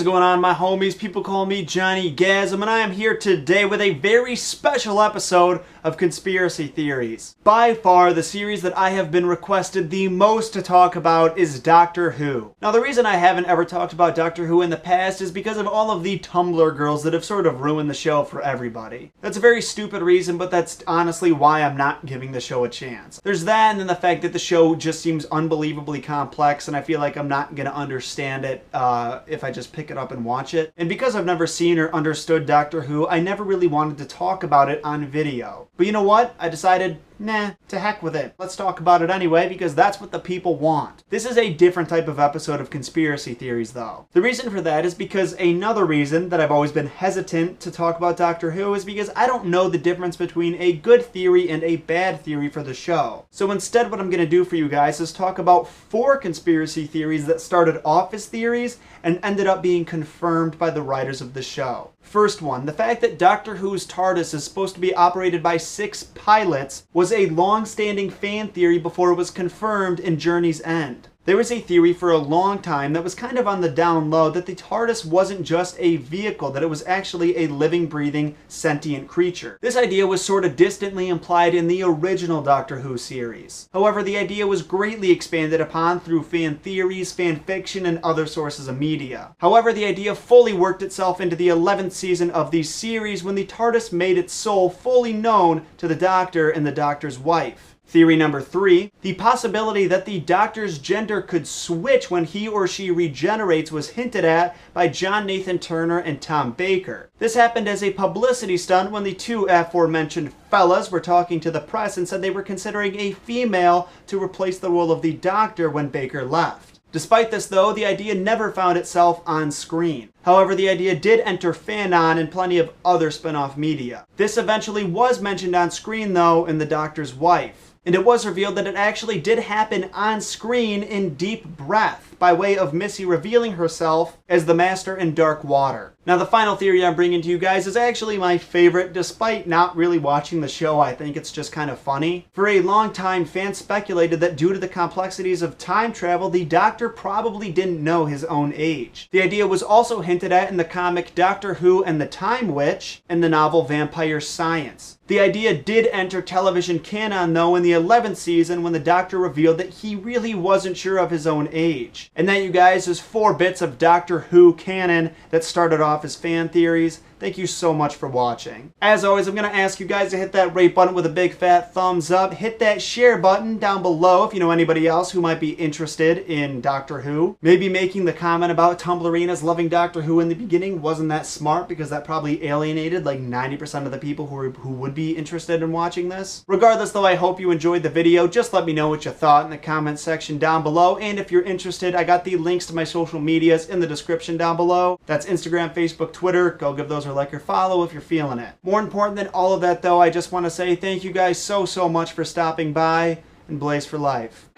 What is going on, my homies? People call me Johnny Gasm, and I am here today with a very special episode of Conspiracy Theories. By far, the series that I have been requested the most to talk about is Doctor Who. Now, the reason I haven't ever talked about Doctor Who in the past is because of all of the Tumblr girls that have sort of ruined the show for everybody. That's a very stupid reason, but that's honestly why I'm not giving the show a chance. There's that, and then the fact that the show just seems unbelievably complex, and I feel like I'm not gonna understand it if I just pick it up and watch it. And because I've never seen or understood Doctor Who, I never really wanted to talk about it on video. But you know what? I decided, nah, to heck with it. Let's talk about it anyway, because that's what the people want. This is a different type of episode of Conspiracy Theories, though. The reason for that is because another reason that I've always been hesitant to talk about Doctor Who is because I don't know the difference between a good theory and a bad theory for the show. So instead, what I'm going to do for you guys is talk about 4 conspiracy theories that started off as theories and ended up being confirmed by the writers of the show. First one, the fact that Doctor Who's TARDIS is supposed to be operated by 6 pilots was a long-standing fan theory before it was confirmed in Journey's End. There was a theory for a long time that was kind of on the down low that the TARDIS wasn't just a vehicle, that it was actually a living, breathing, sentient creature. This idea was sort of distantly implied in the original Doctor Who series. However, the idea was greatly expanded upon through fan theories, fan fiction, and other sources of media. However, the idea fully worked itself into the 11th season of the series when the TARDIS made its soul fully known to the Doctor and the Doctor's wife. Theory number 3, the possibility that the Doctor's gender could switch when he or she regenerates was hinted at by John Nathan Turner and Tom Baker. This happened as a publicity stunt when the two aforementioned fellas were talking to the press and said they were considering a female to replace the role of the Doctor when Baker left. Despite this, though, the idea never found itself on screen. However, the idea did enter Fanon and plenty of other spin-off media. This eventually was mentioned on screen, though, in The Doctor's Wife. And it was revealed that it actually did happen on screen in Deep Breath, by way of Missy revealing herself as the Master in Dark Water. Now, the final theory I'm bringing to you guys is actually my favorite, despite not really watching the show. I think it's just kind of funny. For a long time, fans speculated that due to the complexities of time travel, the Doctor probably didn't know his own age. The idea was also hinted at in the comic Doctor Who and the Time Witch and the novel Vampire Science. The idea did enter television canon, though, in the 11th season when the Doctor revealed that he really wasn't sure of his own age. And that, you guys, is 4 bits of Doctor Who canon that started off as fan theories. Thank you so much for watching. As always, I'm going to ask you guys to hit that rate button with a big fat thumbs up. Hit that share button down below if you know anybody else who might be interested in Doctor Who. Maybe making the comment about Tumblrinas loving Doctor Who in the beginning wasn't that smart, because that probably alienated like 90% of the people who would be interested in watching this. Regardless, though, I hope you enjoyed the video. Just let me know what you thought in the comment section down below. And if you're interested, I got the links to my social medias in the description down below. That's Instagram, Facebook, Twitter. Go give those a like or follow if you're feeling it. More important than all of that, though, I just want to say thank you guys so much for stopping by, and blaze for life.